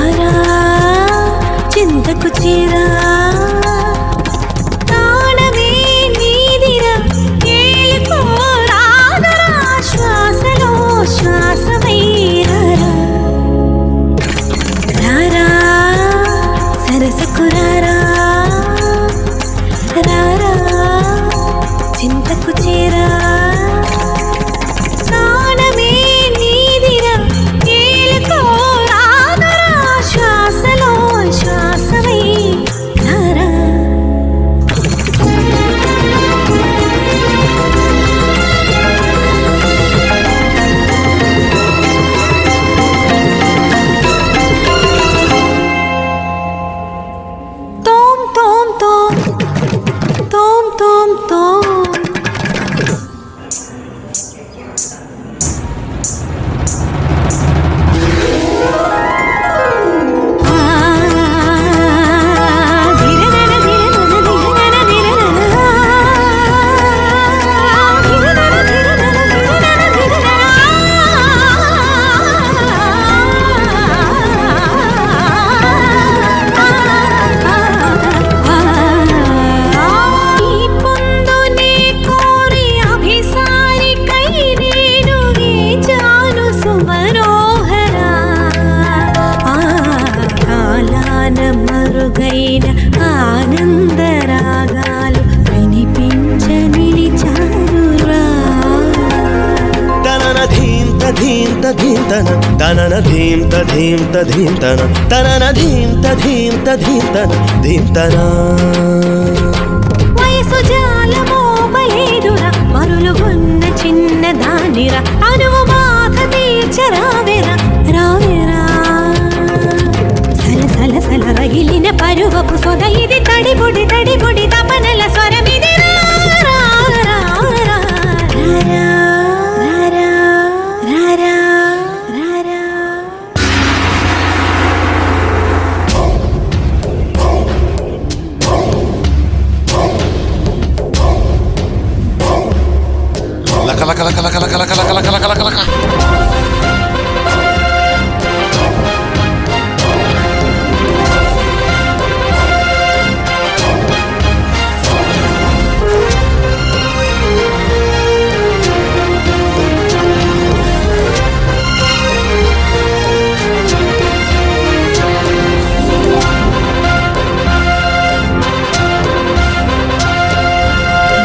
రారా చింతకు చేరా ప్రాణమే నీదిరా ఏలుకోరాదరా శ్వాసలో శ్వాసమై రారా రారా సరసకు రారా రారా చింతకు చేరా ప్రాణమే నీదిరా ఏలుకోరాదరా శ్వాసలో శ్వాసమై రారా తోం తోం తోం తోం తోం తోం మరుగైన ఆనందరాగాలు వినిపించ నిలిచారురా తనన ధీంత ధీంత ధీంతన తనన ధీంత ధీంత ధీంతన తనన ధీంత ధీంత ధీంతన ధీంతన వయసు జాలమోపలేదురా మరులుగున్న చిన్న దానిరా అనువు బాధ తీర్చరావేరా రావేరా సల సల రగిలిన పరువపు సొద ఇది తడిబుడి తడిబుడి తపనల స్వరమిది రా రా రా రా రా రా రా రా రా. లక లక లక లక లక లక లక లక లక లక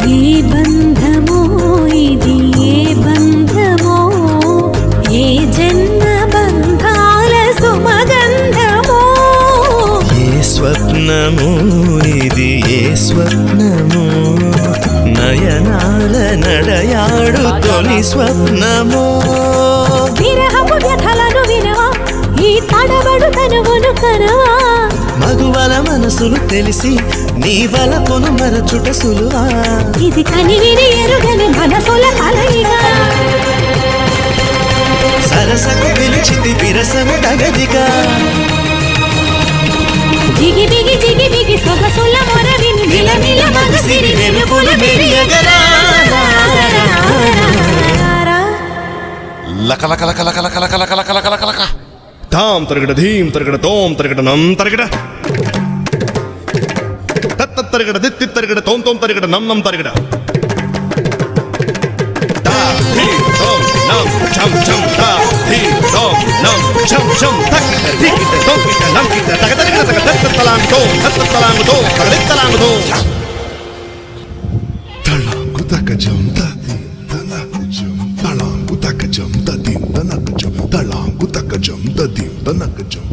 ఏ బంధమో ఇది ఏ బంధమో ఏ జన్మ బంధాల సుమగంధమో ఏ స్వప్నము ఇది ఏ స్వప్నము నయనాల నడయాడు తొలి స్వప్నము విరహపు వ్యథలను వినవా ఈ తడబడు తనువును కనవా మగువల మనసులు తెలిసి నీ వలపును మరచుట సులువా ఇది కనివిని ఎరుగని మనసుల కలయిగా సరసకు పిలిచితి విరసము తగదిగా జిగి బిగి జిగి బిగి సొగసుల మొరవిని మిలమిల మగసిరి వెలుగుల మెరియగరా లక లక లక లక లక లక లక లక లక లక లక తాం తరగడ ధీం తరగడ తోం తరగడ నం తరగడ తత్త తరగడ దిత్తి తరగడ తోం తోం తరగడ నం నం తరగడ తా ధీం తోం నం ఛం ఛం తా ధీం తోం నం ఛం ఛం తక్ దిక్కిట తోకిట నంకిట తగ తరగడ తగ తత్త తలాంగు తోం తత్త తలాంగు తోం తగ తలాంగు తోం తలాంగు తక జం తది తనకు జం తలాంగు తక జం తది తనకు జం తలాంగు తక జం తది తనకు జం